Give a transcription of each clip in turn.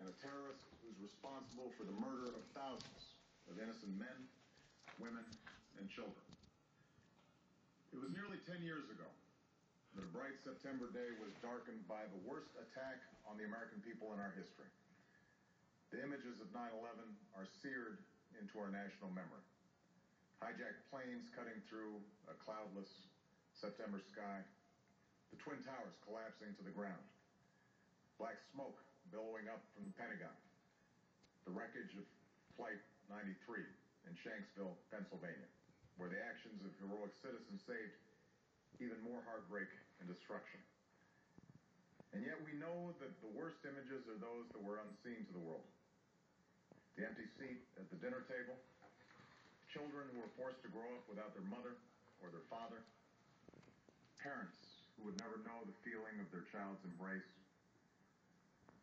and a terrorist who's responsible for the murder of thousands of innocent men, women, and children. It was nearly 10 years ago that a bright September day was darkened by the worst attack on the American people in our history. The images of 9/11 are seared into our national memory. Hijacked planes cutting through a cloudless September sky, the Twin Towers collapsing to the ground, black smoke billowing up from the Pentagon, the wreckage of Flight 93 in Shanksville, Pennsylvania, where the actions of heroic citizens saved even more heartbreak and destruction. And yet we know that the worst images are those that were unseen to the world. The empty seat at the dinner table, children who were forced to grow up without their mother or their father, parents who would never know the feeling of their child's embrace,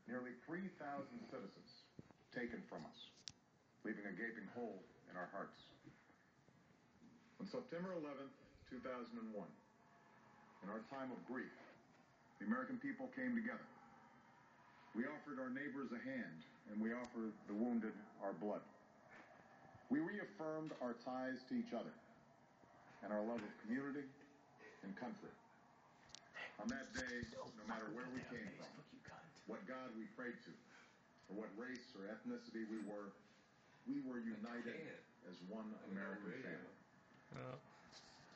nearly 3,000 citizens taken from us, leaving a gaping hole in our hearts. On September 11th, 2001, in our time of grief, the American people came together. We offered our neighbors a hand, and we offered the wounded our blood. We reaffirmed our ties to each other and our love of community and country. On that day, no matter where we came from, what God we prayed to, or what race or ethnicity we were united as one American family.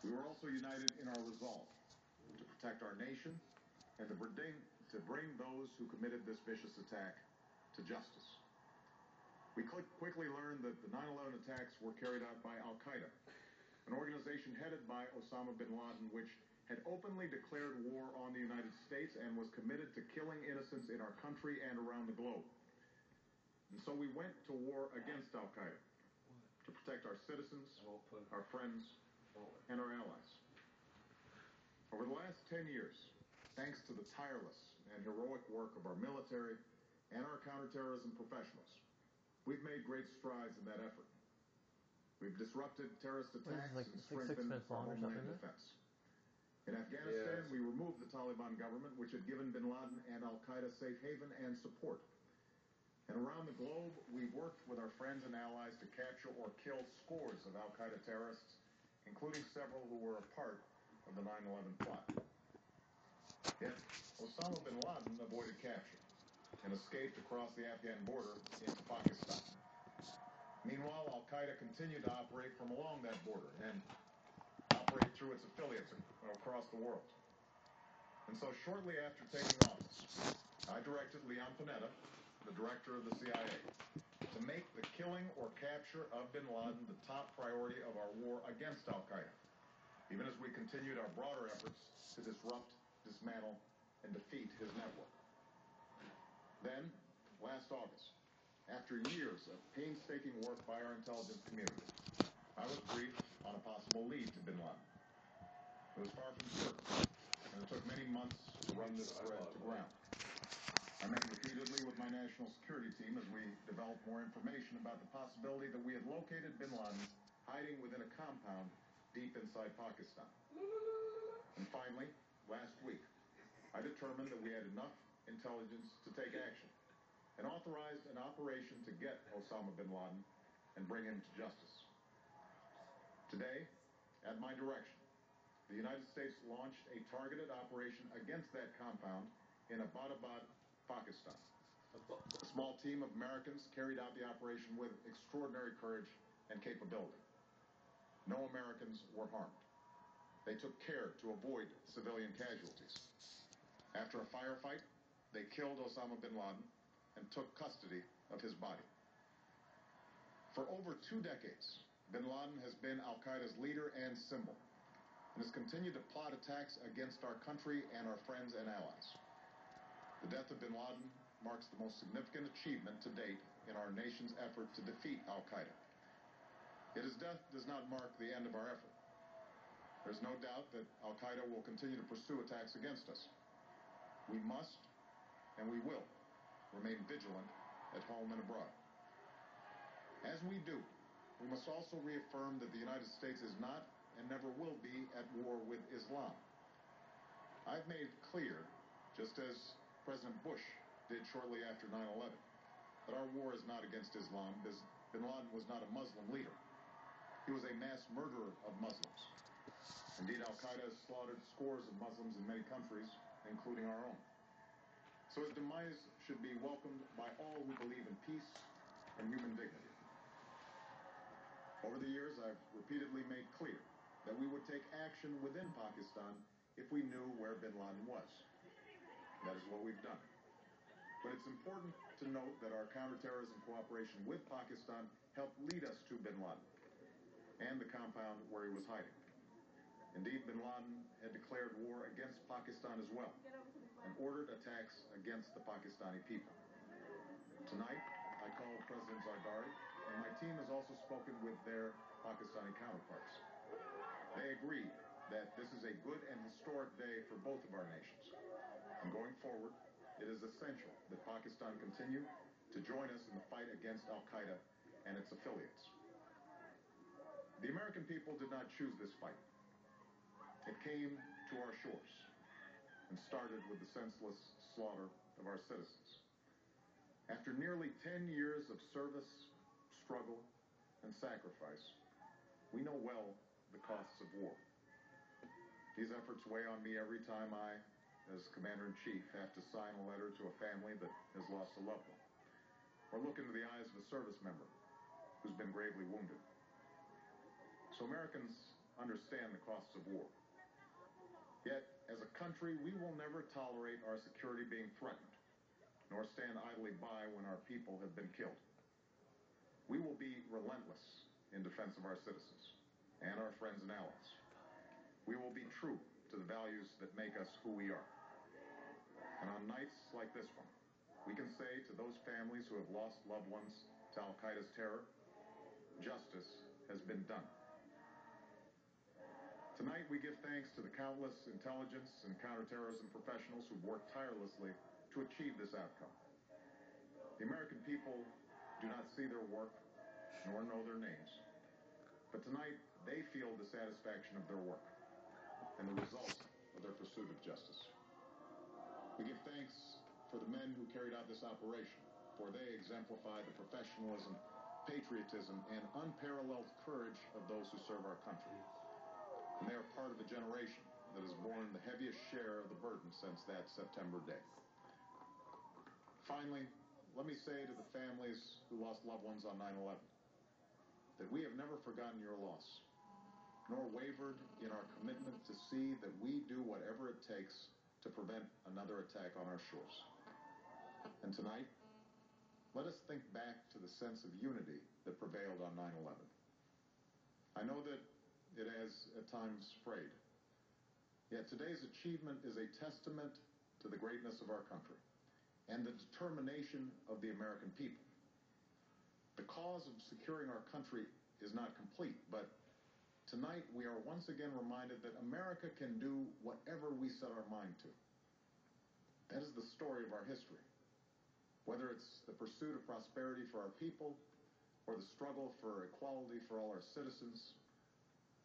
We were also united in our resolve to protect our nation and to bring those who committed this vicious attack to justice. We quickly learned that the 9/11 attacks were carried out by Al-Qaeda, an organization headed by Osama Bin Laden, which had openly declared war on the United States and was committed to killing innocents in our country and around the globe. And so we went to war against Al-Qaeda to protect our citizens, our friends, and our allies. Over the last 10 years, thanks to the tireless and heroic work of our military and our counterterrorism professionals, we've made great strides in that effort. We've disrupted terrorist attacks and strengthened our homeland defense. In Afghanistan, we removed the Taliban government, which had given bin Laden and Al-Qaeda safe haven and support. And around the globe, we've worked with our friends and allies to capture or kill scores of Al-Qaeda terrorists, including several who were a part of the 9/11 plot. Yet, Osama bin Laden avoided capture and escaped across the Afghan border into Pakistan. Meanwhile, Al-Qaeda continued to operate from along that border and operate through its affiliates across the world. And so shortly after taking office, I directed Leon Panetta, the director of the CIA, to make the killing or capture of bin Laden the top priority of our war against Al-Qaeda, even as we continued our broader efforts to disrupt, dismantle, and defeat his network. Then, last August, after years of painstaking work by our intelligence community, I was briefed on a possible lead to bin Laden. It was far from certain, and it took many months to run this thread to ground. I met repeatedly with my national security team as we developed more information about the possibility that we had located bin Laden hiding within a compound deep inside Pakistan. And finally, last week, I determined that we had enough intelligence to take action and authorized an operation to get Osama bin Laden and bring him to justice. Today, at my direction, the United States launched a targeted operation against that compound in Abbottabad, Pakistan. A small team of Americans carried out the operation with extraordinary courage and capability. No Americans were harmed. They took care to avoid civilian casualties. After a firefight, they killed Osama bin Laden and took custody of his body. For over 2 decades, bin Laden has been Al-Qaeda's leader and symbol, and has continued to plot attacks against our country and our friends and allies. The death of bin Laden marks the most significant achievement to date in our nation's effort to defeat Al-Qaeda. Yet his death does not mark the end of our effort. There's no doubt that Al-Qaeda will continue to pursue attacks against us. We must, and we will, remain vigilant at home and abroad. As we do, we must also reaffirm that the United States is not and never will be at war with Islam. I've made clear, just as President Bush did shortly after 9/11, that our war is not against Islam, because Bin Laden was not a Muslim leader. He was a mass murderer of Muslims. Indeed, Al-Qaeda has slaughtered scores of Muslims in many countries, including our own. So his demise should be welcomed by all who believe in peace and human dignity. Over the years, I've repeatedly made clear that we would take action within Pakistan if we knew where Bin Laden was. That is what we've done. But it's important to note that our counterterrorism cooperation with Pakistan helped lead us to Bin Laden and the compound where he was hiding. Indeed, Bin Laden had declared war against Pakistan as well and ordered attacks against the Pakistani people. Tonight, I called President Zardari, and my team has also spoken with their Pakistani counterparts. They agree that this is a good and historic day for both of our nations. And going forward, it is essential that Pakistan continue to join us in the fight against Al-Qaeda and its affiliates. The American people did not choose this fight. It came to our shores and started with the senseless slaughter of our citizens. After nearly 10 years of service, struggle, and sacrifice, we know well the costs of war. These efforts weigh on me every time I, as Commander-in-Chief, have to sign a letter to a family that has lost a loved one, or look into the eyes of a service member who's been gravely wounded. So Americans understand the costs of war. Yet, as a country, we will never tolerate our security being threatened, nor stand idly by when our people have been killed. We will be relentless in defense of our citizens and our friends and allies. We will be true to the values that make us who we are. And on nights like this one, we can say to those families who have lost loved ones to Al-Qaeda's terror, justice has been done. Tonight, we give thanks to the countless intelligence and counterterrorism professionals who've worked tirelessly to achieve this outcome. The American people do not see their work, nor know their names. But tonight, they feel the satisfaction of their work and the result of their pursuit of justice. We give thanks for the men who carried out this operation, for they exemplify the professionalism, patriotism, and unparalleled courage of those who serve our country. And they are part of a generation that has borne the heaviest share of the burden since that September day. Finally, let me say to the families who lost loved ones on 9/11 that we have never forgotten your loss, nor wavered in our commitment to see that we do whatever it takes to prevent another attack on our shores. And tonight, let us think back to the sense of unity that prevailed on 9/11. I know that it has at times frayed. Yet today's achievement is a testament to the greatness of our country and the determination of the American people. The cause of securing our country is not complete, but tonight we are once again reminded that America can do whatever we set our mind to. That is the story of our history. Whether it's the pursuit of prosperity for our people or the struggle for equality for all our citizens,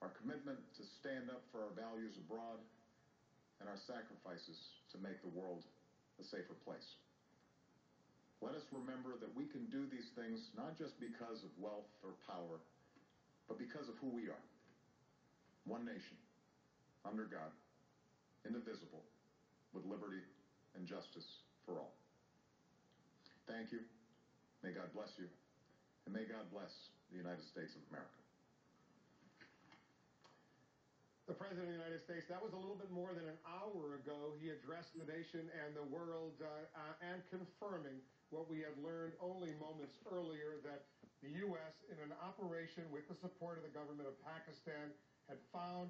our commitment to stand up for our values abroad, and our sacrifices to make the world a safer place. Let us remember that we can do these things not just because of wealth or power, but because of who we are. One nation, under God, indivisible, with liberty and justice for all. Thank you. May God bless you. And may God bless the United States of America. The President of the United States, that was a little bit more than an hour ago. He addressed the nation and the world and confirming what we had learned only moments earlier, that the U.S., in an operation with the support of the government of Pakistan, had found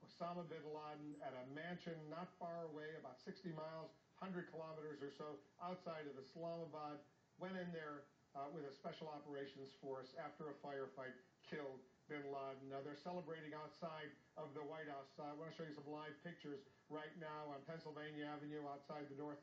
Osama Bin Laden at a mansion not far away, about 60 miles, 100 kilometers or so outside of Islamabad, went in there with a special operations force after a firefight, killed Bin Laden. Now they're celebrating outside of the White House. I want to show you some live pictures right now on Pennsylvania Avenue outside the North